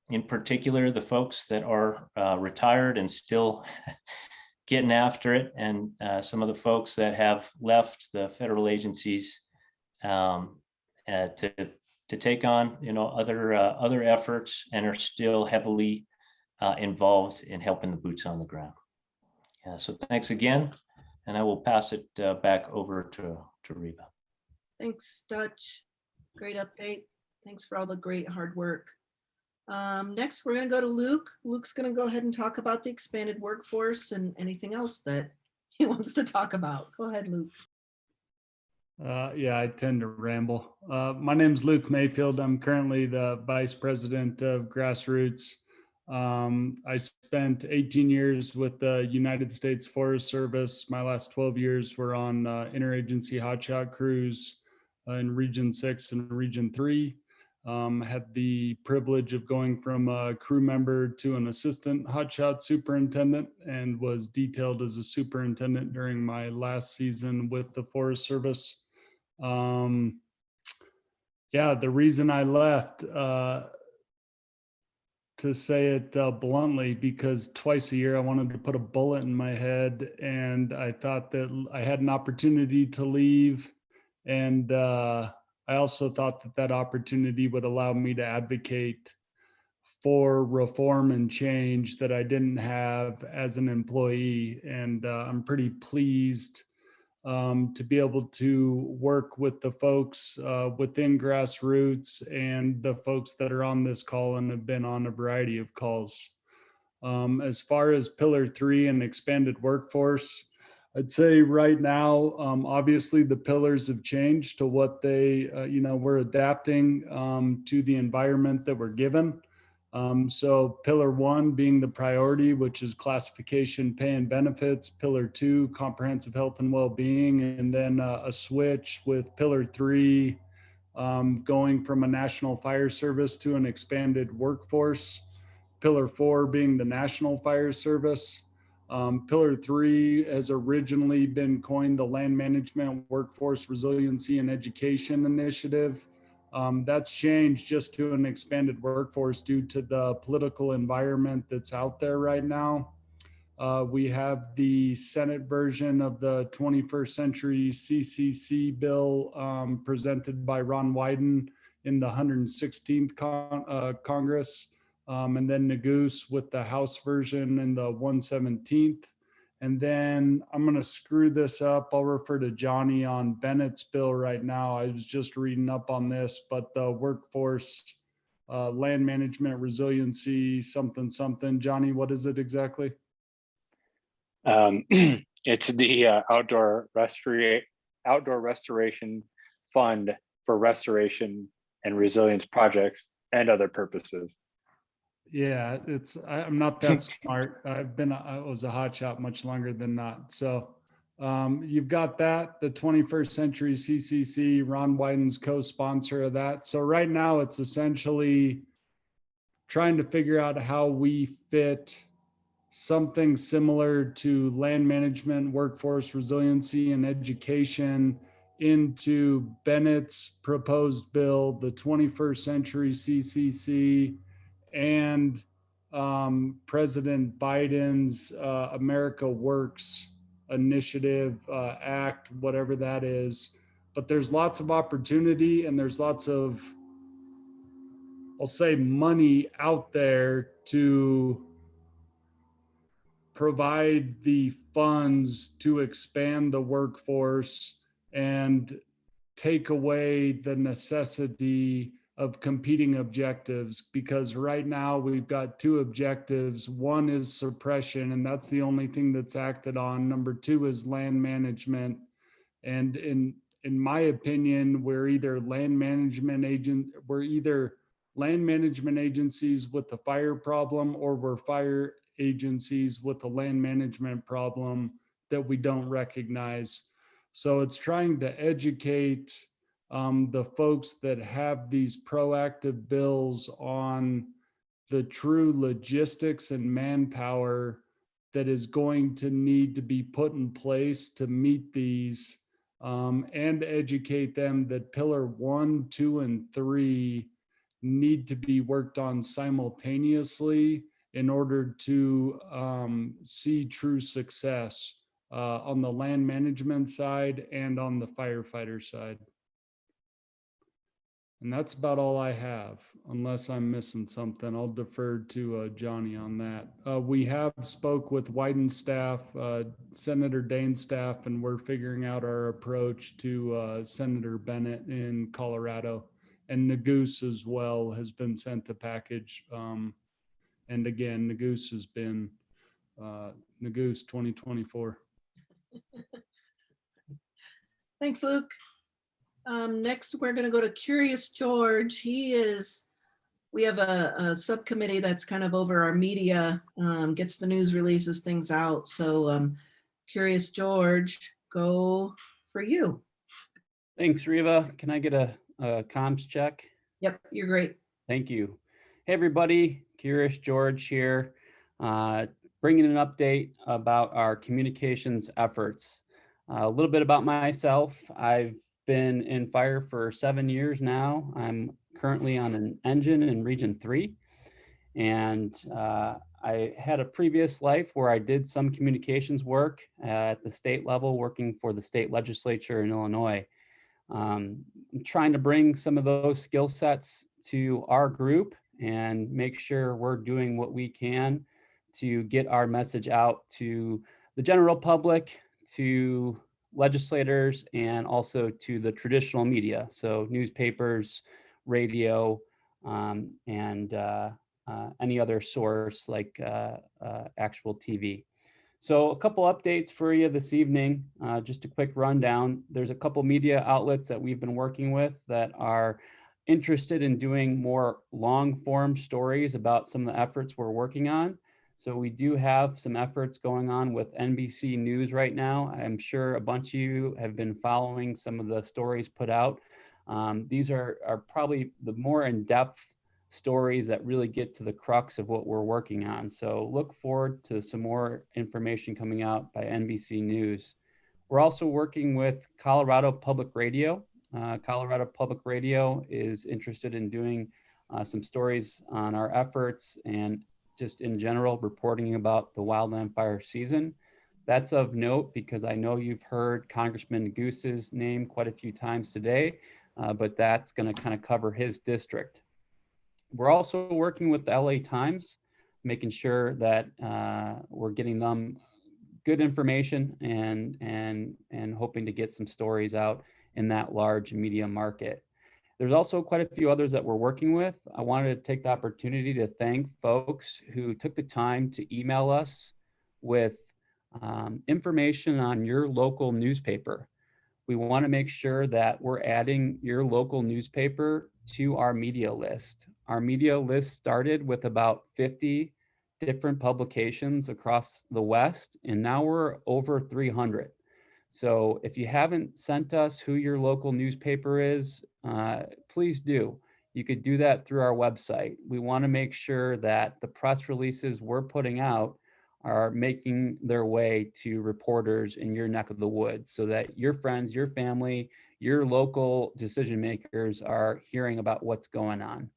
in particular, the folks that are retired and still getting after it, and some of the folks that have left the federal agencies to take on, you know, other efforts, and are still heavily involved in helping the boots on the ground. So thanks again, and I will pass it back over to Riva. Thanks, Dutch. Great update. Thanks for all the great hard work. Next, we're going to go to Luke. Luke's going to go ahead and talk about the expanded workforce and anything else that he wants to talk about. Go ahead, Luke. Yeah, I tend to ramble. My name's Luke Mayfield. I'm currently the Vice President of Grassroots. I spent 18 years with the United States Forest Service. My last 12 years were on interagency hotshot crews in Region 6 and Region 3. Had the privilege of going from a crew member to an assistant hotshot superintendent, and was detailed as a superintendent during my last season with the Forest Service. Yeah, the reason I left, to say it bluntly, because twice a year I wanted to put a bullet in my head, and I thought that I had an opportunity to leave, and I also thought that that opportunity would allow me to advocate for reform and change that I didn't have as an employee. And I'm pretty pleased to be able to work with the folks within Grassroots and the folks that are on this call and have been on a variety of calls. As far as Pillar 3 and expanded workforce, I'd say right now, obviously the pillars have changed to what they, we're adapting to the environment that we're given. So Pillar 1 being the priority, which is classification, pay and benefits. Pillar 2, comprehensive health and well-being, and then a switch with Pillar 3, going from a national fire service to an expanded workforce. Pillar 4 being the National Fire Service. Pillar 3 has originally been coined the Land Management, Workforce Resiliency and Education Initiative. That's changed just to an expanded workforce due to the political environment that's out there right now. We have the Senate version of the 21st Century CCC bill presented by Ron Wyden in the 116th Congress, and then Nagoose with the House version in the 117th. And then I'm going to screw this up. I'll refer to Johnny on Bennett's bill right now. I was just reading up on this, but the workforce, land management, resiliency, something, something. Johnny, what is it exactly? It's the outdoor restoration fund for restoration and resilience projects and other purposes. Yeah, I'm not that smart. I was a hotshot much longer than not. So you've got that, the 21st Century CCC, Ron Wyden's co-sponsor of that. So right now it's essentially trying to figure out how we fit something similar to land management, workforce resiliency, and education into Bennett's proposed bill, the 21st Century CCC, and President Biden's America Works initiative, act, whatever that is. But there's lots of opportunity and there's lots of, I'll say, money out there to provide the funds to expand the workforce and take away the necessity of competing objectives, because right now we've got two objectives. One is suppression, and that's the only thing that's acted on. Number 2 is land management. And in my opinion, we're either land management agencies with the fire problem, or we're fire agencies with the land management problem that we don't recognize. So it's trying to educate the folks that have these proactive bills on the true logistics and manpower that is going to need to be put in place to meet these, and educate them that pillar 1, 2, and 3 need to be worked on simultaneously in order to see true success on the land management side and on the firefighter side. And that's about all I have, unless I'm missing something. I'll defer to Johnny on that. We have spoke with Wyden staff, Senator Dane's staff, and we're figuring out our approach to Senator Bennett in Colorado. And Nagoose as well has been sent a package. And again, Nagoose has been Nagoose 2024. Thanks, Luke. Next, we're going to go to Curious George. We have a subcommittee that's kind of over our media, gets the news releases, things out. So Curious George, go for you. Thanks, Riva. Can I get a comms check? Yep, you're great. Thank you. Hey, everybody. Curious George here, bringing an update about our communications efforts. A little bit about myself. I've been in fire for 7 years now. I'm currently on an engine in Region 3. And I had a previous life where I did some communications work at the state level, working for the state legislature in Illinois. I'm trying to bring some of those skill sets to our group and make sure we're doing what we can to get our message out to the general public, to legislators, and also to the traditional media. So newspapers, radio, and any other source like actual TV. So a couple updates for you this evening, just a quick rundown. There's a couple media outlets that we've been working with that are interested in doing more long form stories about some of the efforts we're working on. So we do have some efforts going on with NBC News right now. I'm sure a bunch of you have been following some of the stories put out These are probably the more in-depth stories that really get to the crux of what we're working on. So look forward to some more information coming out by NBC News. We're also working with Colorado Public Radio. Colorado Public Radio is interested in doing some stories on our efforts and just in general reporting about the wildland fire season. That's of note because I know you've heard Congressman Goose's name quite a few times today, but that's going to kind of cover his district. We're also working with the LA Times, making sure that we're getting them good information and hoping to get some stories out in that large media market. There's also quite a few others that we're working with. I wanted to take the opportunity to thank folks who took the time to email us with information on your local newspaper. We want to make sure that we're adding your local newspaper to our media list. Our media list started with about 50 different publications across the West, and now we're over 300. So if you haven't sent us who your local newspaper is, please do. You could do that through our website. We want to make sure that the press releases we're putting out are making their way to reporters in your neck of the woods so that your friends, your family, your local decision makers are hearing about what's going on.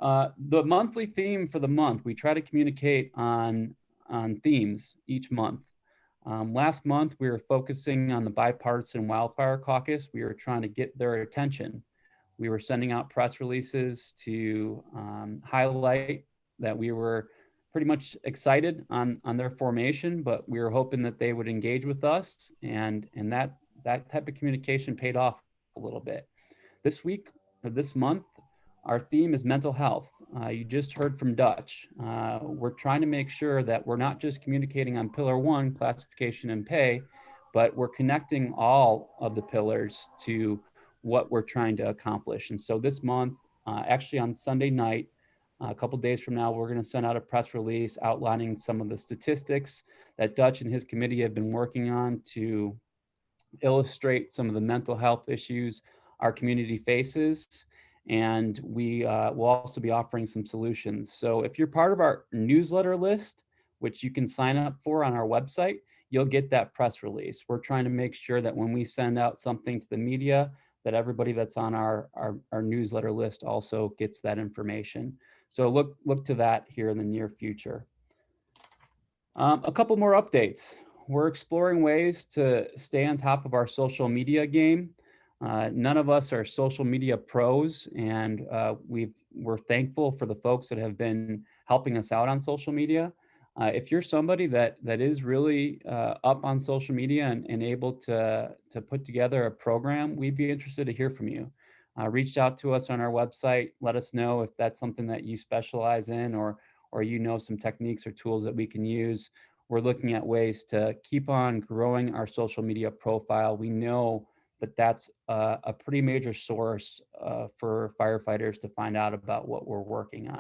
The monthly theme for the month, we try to communicate on themes each month. Last month, we were focusing on the Bipartisan Wildfire Caucus. We were trying to get their attention. We were sending out press releases to highlight that we were pretty much excited on their formation, but we were hoping that they would engage with us, and that type of communication paid off a little bit. This week, or this month, our theme is mental health. You just heard from Dutch. We're trying to make sure that we're not just communicating on pillar one, classification and pay, but we're connecting all of the pillars to what we're trying to accomplish. And so this month, actually on Sunday night, a couple days from now, we're going to send out a press release outlining some of the statistics that Dutch and his committee have been working on to illustrate some of the mental health issues our community faces. And we will also be offering some solutions. So if you're part of our newsletter list, which you can sign up for on our website, you'll get that press release. We're trying to make sure that when we send out something to the media, that everybody that's on our newsletter list also gets that information. So look to that here in the near future. A couple more updates. We're exploring ways to stay on top of our social media game. None of us are social media pros, and we're thankful for the folks that have been helping us out on social media. If you're somebody that is really up on social media and able to put together a program, we'd be interested to hear from you. Reach out to us on our website. Let us know if that's something that you specialize in, or you know some techniques or tools that we can use. We're looking at ways to keep on growing our social media profile. We know that that's a pretty major source for firefighters to find out about what we're working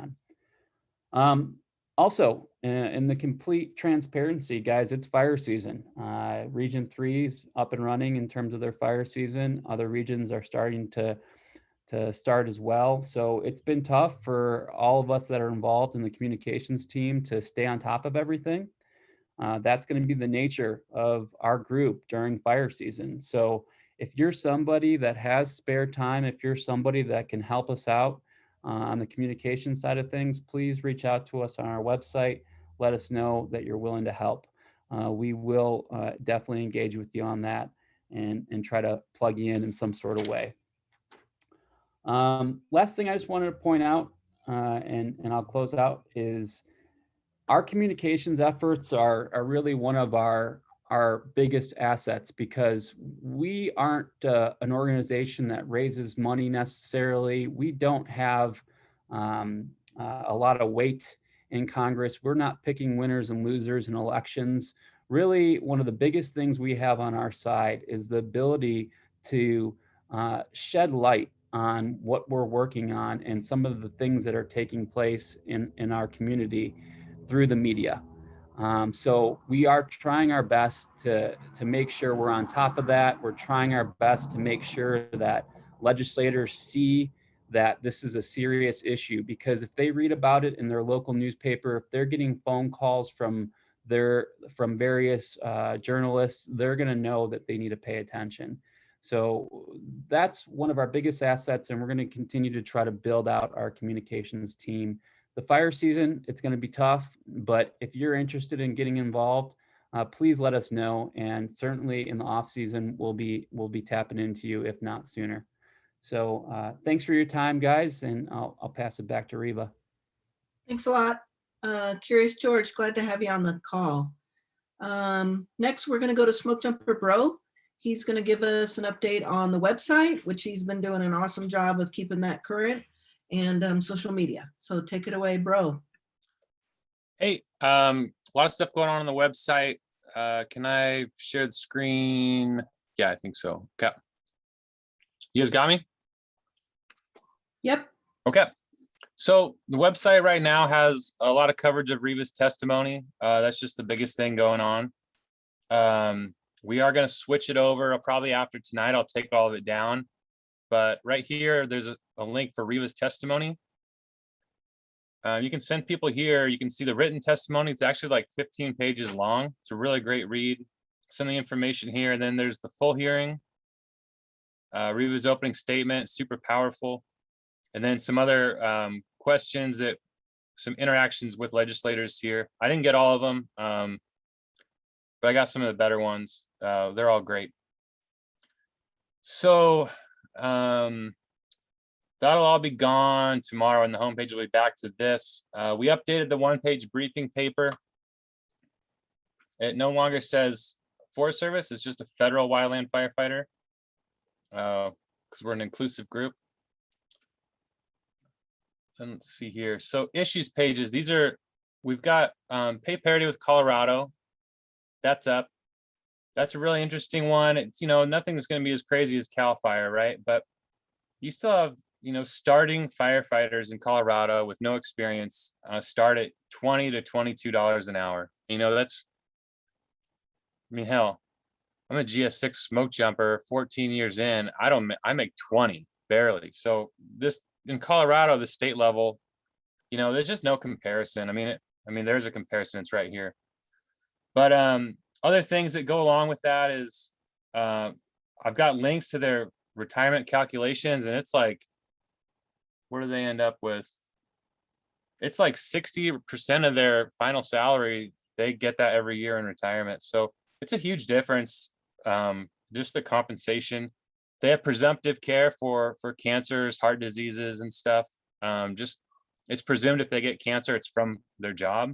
on. Also, in the complete transparency, guys, it's fire season. Region 3's up and running in terms of their fire season. Other regions are starting to start as well. So it's been tough for all of us that are involved in the communications team to stay on top of everything. That's going to be the nature of our group during fire season. So if you're somebody that has spare time, if you're somebody that can help us out on the communication side of things, please reach out to us on our website. Let us know that you're willing to help. We will definitely engage with you on that and try to plug you in some sort of way. Last thing I just wanted to point out, and I'll close out, is our communications efforts are really one of our biggest assets, because we aren't an organization that raises money necessarily. We don't have a lot of weight in Congress. We're not picking winners and losers in elections. Really, one of the biggest things we have on our side is the ability to shed light on what we're working on and some of the things that are taking place in our community through the media. So we are trying our best to make sure we're on top of that. We're trying our best to make sure that legislators see that this is a serious issue, because if they read about it in their local newspaper, if they're getting phone calls from various journalists, they're going to know that they need to pay attention. So that's one of our biggest assets, and we're going to continue to try to build out our communications team. The fire season, it's going to be tough, but if you're interested in getting involved, please let us know. And certainly in the off season, we'll be tapping into you, if not sooner. So thanks for your time, guys, and I'll pass it back to Riva. Thanks a lot. Curious George, glad to have you on the call. Next, we're going to go to Smoke Jumper Bro. He's going to give us an update on the website, which he's been doing an awesome job of keeping that current, and social media. So take it away, bro. Hey, a lot of stuff going on the website. Can I share the screen? Yeah, I think so. Okay. You guys got me? Yep. Okay. So the website right now has a lot of coverage of Riva's testimony. That's just the biggest thing going on. We are going to switch it over. Probably after tonight, I'll take all of it down. But right here, there's a link for Riva's testimony. You can send people here. You can see the written testimony. It's actually like 15 pages long. It's a really great read. Some of the information here. And then there's the full hearing. Riva's opening statement, super powerful. And then some other questions, some interactions with legislators here. I didn't get all of them, but I got some of the better ones. They're all great. So that'll all be gone tomorrow, and the homepage will be back to this. We updated the one-page briefing paper. It no longer says Forest Service, it's just a federal wildland firefighter, because we're an inclusive group. And let's see here. So issues pages, we've got pay parity with Colorado. That's up. That's a really interesting one. It's, nothing's going to be as crazy as CAL FIRE, right? But you still have, starting firefighters in Colorado with no experience start at $20 to $22 an hour. Hell, I'm a GS6 smoke jumper, 14 years in. I make 20 barely. So this in Colorado, the state level, there's just no comparison. There's a comparison. It's right here. But other things that go along with that is I've got links to their retirement calculations, and it's like, where do they end up with? It's like 60% of their final salary. They get that every year in retirement. So it's a huge difference. Just the compensation. They have presumptive care for cancers, heart diseases and stuff. It's presumed if they get cancer, it's from their job.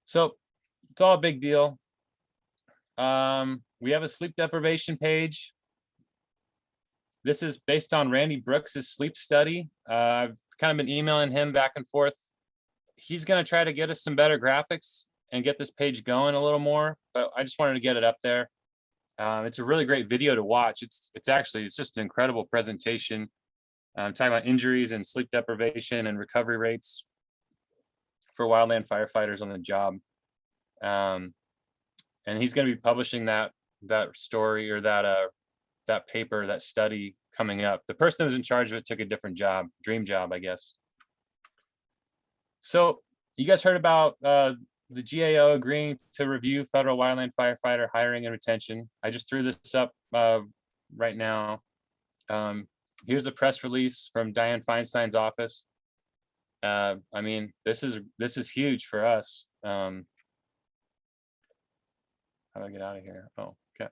So it's all a big deal. We have a sleep deprivation page. This is based on Randy Brooks's sleep study. I've kind of been emailing him back and forth. He's going to try to get us some better graphics and get this page going a little more, but I just wanted to get it up there. It's a really great video to watch. It's just an incredible presentation. Talking about injuries and sleep deprivation and recovery rates for wildland firefighters on the job. And he's going to be publishing that story or that paper, that study coming up. The person that was in charge of it took a different job, dream job, I guess. So you guys heard about the GAO agreeing to review federal wildland firefighter hiring and retention. I just threw this up right now. Here's a press release from Dianne Feinstein's office. This is huge for us. How do I get out of here? Oh, okay.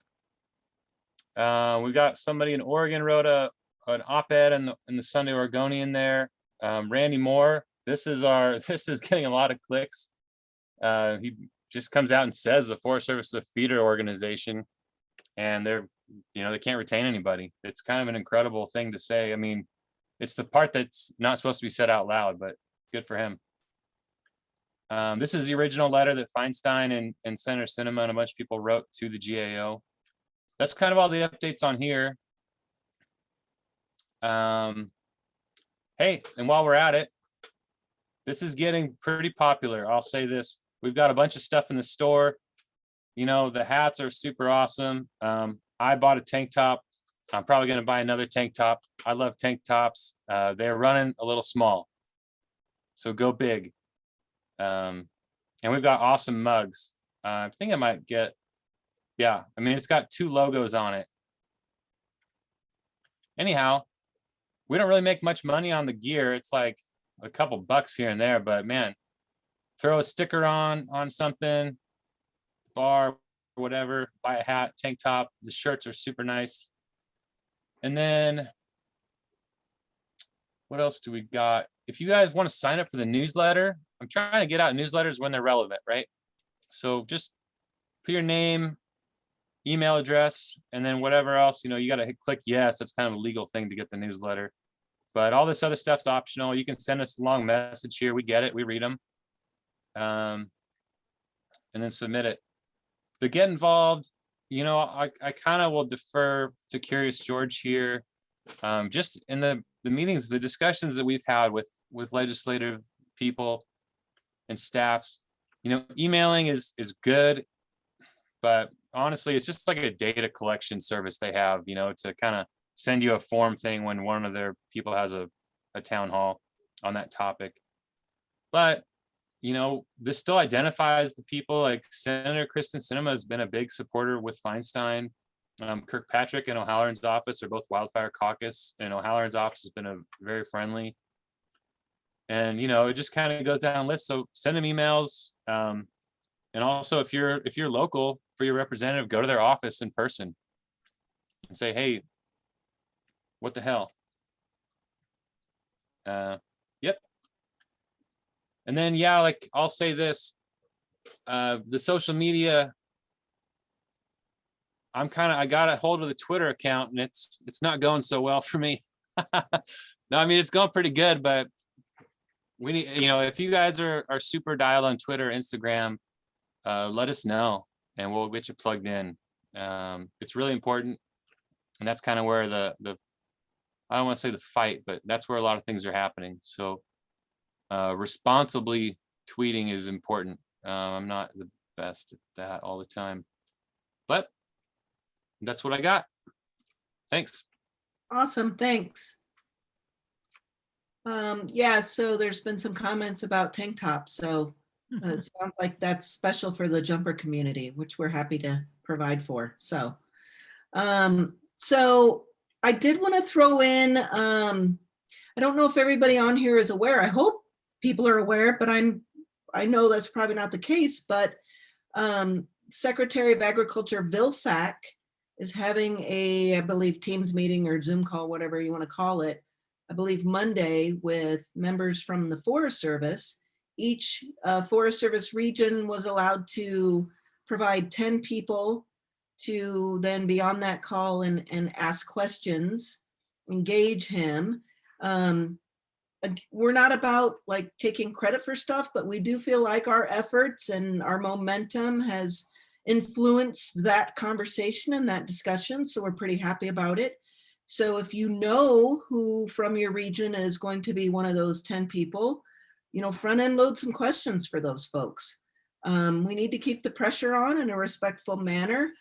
We got somebody in Oregon wrote an op-ed in the Sunday Oregonian there. Randy Moore. This is getting a lot of clicks. He just comes out and says the Forest Service is a feeder organization, and they can't retain anybody. It's kind of an incredible thing to say. It's the part that's not supposed to be said out loud, but good for him. This is the original letter that Feinstein and Senator Sinema and a bunch of people wrote to the GAO. That's kind of all the updates on here. Hey, and while we're at it, this is getting pretty popular. I'll say this. We've got a bunch of stuff in the store. The hats are super awesome. I bought a tank top I'm probably going to buy another tank top. I love tank tops. They're running a little small, so go big. And we've got awesome mugs. I think I might get, yeah, I mean, it's got 2 logos on it. Anyhow, we don't really make much money on the gear. It's like a couple bucks here and there, but man, throw a sticker on something, bar, whatever, buy a hat, tank top. The shirts are super nice. And then what else do we got? If you guys want to sign up for the newsletter, I'm trying to get out newsletters when they're relevant, right? So just put your name, email address, and then whatever else, you got to click yes. That's kind of a legal thing to get the newsletter. But all this other stuff's optional. You can send us a long message here. We get it. We read them. And then submit it. To get involved, I kind of will defer to Curious George here. Just in the meetings, the discussions that we've had with legislative people and staffs, emailing is good, but honestly, it's just like a data collection service they have, to kind of send you a form thing when one of their people has a town hall on that topic. But this still identifies the people. Like Senator Kristen Sinema has been a big supporter with Feinstein. Kirkpatrick and O'Halloran's office are both Wildfire Caucus, and O'Halloran's office has been very friendly. And it just kind of goes down the list. So send them emails. And also, if you're local, for your representative, go to their office in person and say, hey, what the hell? Yep. And then, yeah, like I'll say this, the social media, I got a hold of the Twitter account, and it's not going so well for me. No, I mean, it's going pretty good, but we need, if you guys are super dialed on Twitter, Instagram, let us know and we'll get you plugged in. It's really important. And that's kind of where the I don't want to say the fight, but that's where a lot of things are happening. So responsibly tweeting is important. I'm not the best at that all the time, but that's what I got. Thanks. Awesome, thanks. Yeah, so there's been some comments about tank tops, so it sounds like that's special for the jumper community, which we're happy to provide for. So, so I did want to throw in, I don't know if everybody on here is aware. I hope people are aware, but I know that's probably not the case, but Secretary of Agriculture Vilsack is having a, I believe, Teams meeting or Zoom call, whatever you want to call it, I believe Monday, with members from the Forest Service. Each Forest Service region was allowed to provide 10 people to then be on that call and ask questions, engage him. We're not about like taking credit for stuff, but we do feel like our efforts and our momentum has influenced that conversation and that discussion. So we're pretty happy about it. So if you know who from your region is going to be one of those 10 people, front end load some questions for those folks. We need to keep the pressure on in a respectful manner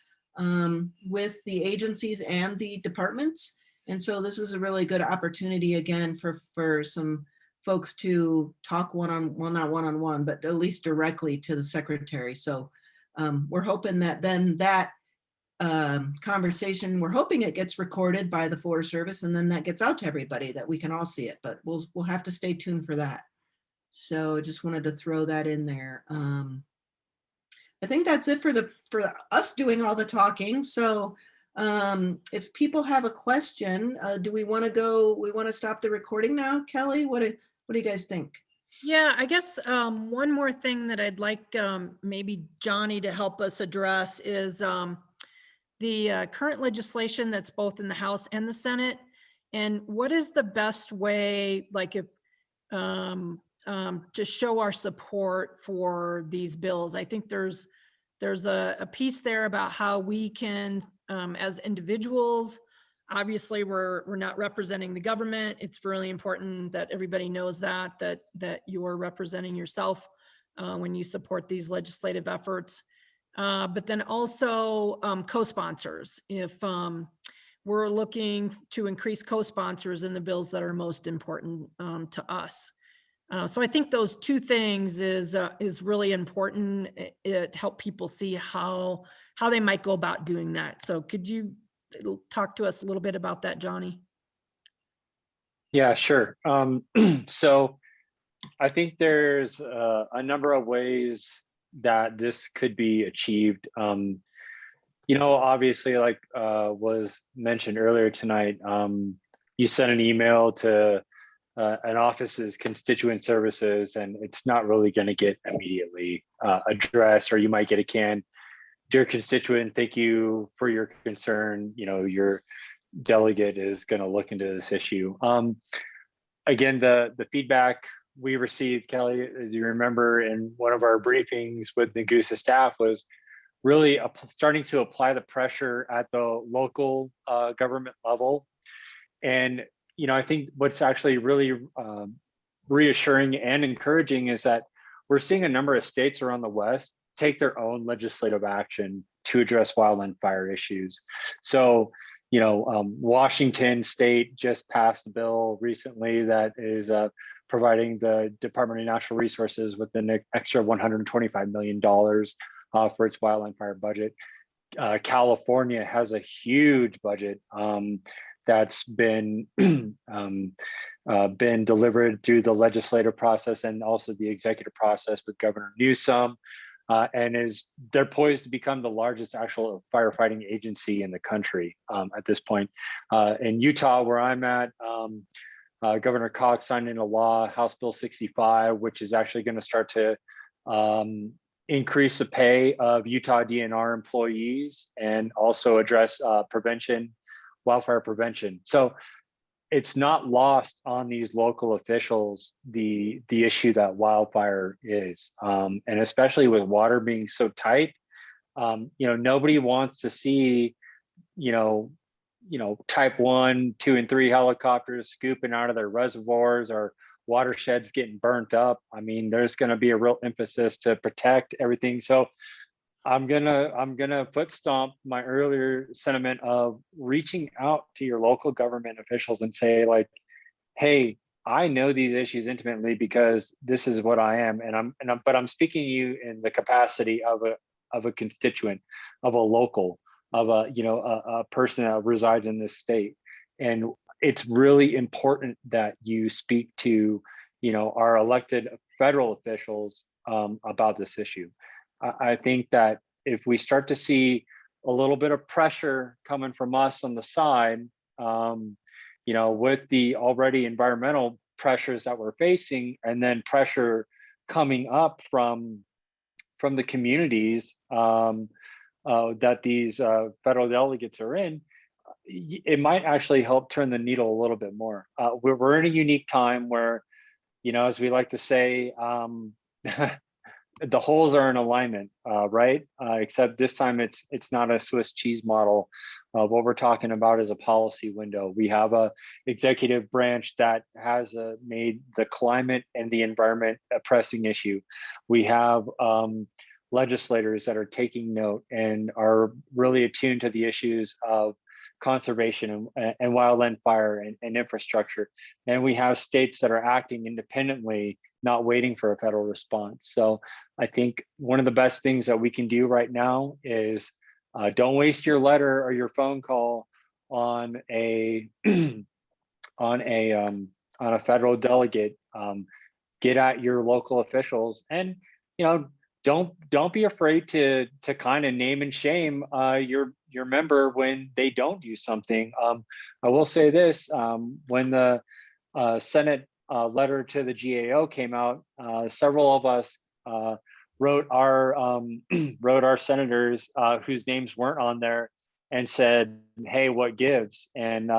with the agencies and the departments. And so this is a really good opportunity again for some folks to talk not one-on-one, but at least directly to the secretary. So we're hoping that then that conversation, we're hoping it gets recorded by the Forest Service and then that gets out to everybody that we can all see it, but we'll have to stay tuned for that. So I just wanted to throw that in there. I think that's it for us doing all the talking. So if people have a question, do we want to stop the recording now, Kelly? What do you guys think? Yeah, I guess one more thing that I'd like maybe Johnny to help us address is the current legislation that's both in the House and the Senate. And what is the best way, like if to show our support for these bills? I think there's a piece there about how we can, as individuals, obviously we're not representing the government. It's really important that everybody knows that you are representing yourself when you support these legislative efforts. But then also co-sponsors. If we're looking to increase co-sponsors in the bills that are most important to us. So I think those two things is really important to help people see how they might go about doing that. So could you talk to us a little bit about that, Johnny? Yeah, sure. So I think there's a number of ways that this could be achieved. You know, obviously, like was mentioned earlier tonight, you sent an email to an office's constituent services, and it's not really going to get immediately addressed, or you might get a canned, "Dear constituent, thank you for your concern. You know, your delegate is going to look into this issue." Again, the feedback we received, Kelly, as you remember, in one of our briefings with the Nagusa staff, was really starting to apply the pressure at the local government level. And, you know, I think what's actually really reassuring and encouraging is that we're seeing a number of states around the West take their own legislative action to address wildland fire issues. So, you know, Washington State just passed a bill recently that is providing the Department of Natural Resources with an extra $125 million for its wildland fire budget. California has a huge budget that's been delivered through the legislative process and also the executive process with Governor Newsom, and they're poised to become the largest actual firefighting agency in the country at this point. In Utah, where I'm at, Governor Caucus signed into law House Bill 65, which is actually going to start to increase the pay of Utah DNR employees and also address wildfire prevention. So it's not lost on these local officials the issue that wildfire is, and especially with water being so tight. You know, nobody wants to see, you know, type 1, 2, and 3 helicopters scooping out of their reservoirs or watersheds getting burnt up. I mean, there's going to be a real emphasis to protect everything. So I'm gonna foot stomp my earlier sentiment of reaching out to your local government officials and say, like, hey, I know these issues intimately because this is what I am, but I'm speaking to you in the capacity of a constituent, of a local, of a person that resides in this state. And it's really important that you speak to, you know, our elected federal officials about this issue. I think that if we start to see a little bit of pressure coming from us on the side, you know, with the already environmental pressures that we're facing, and then pressure coming up from the communities that these federal delegates are in, it might actually help turn the needle a little bit more. We're in a unique time where, you know, as we like to say, the holes are in alignment, right? Except this time it's not a Swiss cheese model. What we're talking about is a policy window. We have a executive branch that has made the climate and the environment a pressing issue. We have legislators that are taking note and are really attuned to the issues of conservation and wildland fire and infrastructure. And we have states that are acting independently, not waiting for a federal response. So I think one of the best things that we can do right now is don't waste your letter or your phone call on a federal delegate. Get at your local officials, and, you know, don't be afraid to kind of name and shame your member when they don't do something. I will say this: when the Senate letter to the GAO came out, several of us wrote our senators whose names weren't on there and said, "Hey, what gives?" And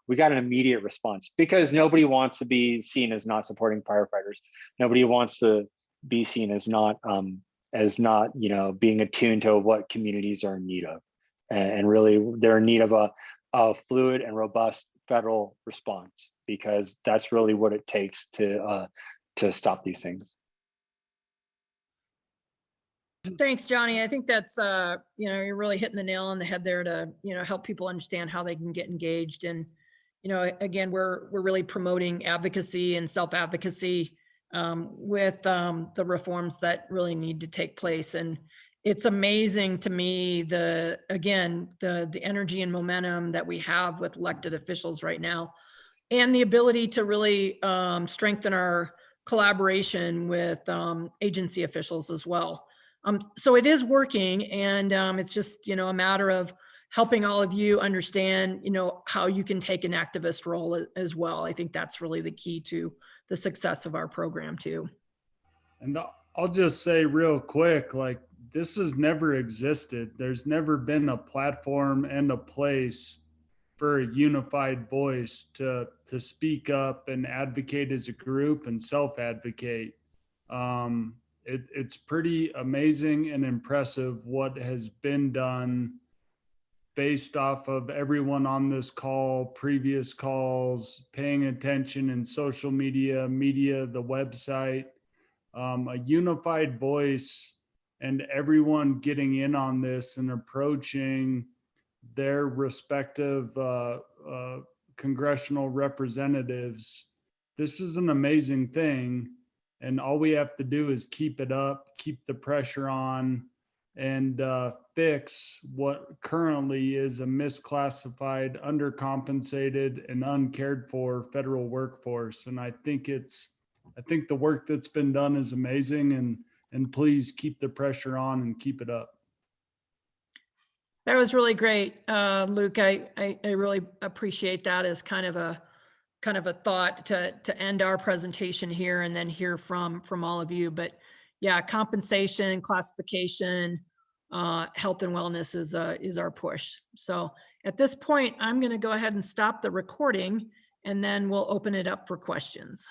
we got an immediate response, because nobody wants to be seen as not supporting firefighters. Nobody wants to be seen as not you know, being attuned to what communities are in need of, and really they're in need of a fluid and robust federal response, because that's really what it takes to stop these things. Thanks, Johnny. I think that's, you're really hitting the nail on the head there to, help people understand how they can get engaged. And, again, we're really promoting advocacy and self-advocacy with the reforms that really need to take place. And it's amazing to me, the energy and momentum that we have with elected officials right now, and the ability to really strengthen our collaboration with agency officials as well. So it is working, and it's just, a matter of helping all of you understand, how you can take an activist role as well. I think that's really the key to the success of our program too. And I'll just say real quick, like, this has never existed. There's never been a platform and a place for a unified voice to speak up and advocate as a group and self-advocate. It's pretty amazing and impressive what has been done based off of everyone on this call, previous calls, paying attention in social media, the website, a unified voice, and everyone getting in on this and approaching their respective congressional representatives. This is an amazing thing. And all we have to do is keep it up, keep the pressure on, and fix what currently is a misclassified, undercompensated, and uncared for federal workforce. And I think the work that's been done is amazing, and please keep the pressure on and keep it up. That was really great, Luke. I really appreciate that as kind of a thought to end our presentation here and then hear from all of you. But yeah, compensation, classification, health and wellness is our push. So at this point, I'm going to go ahead and stop the recording, and then we'll open it up for questions.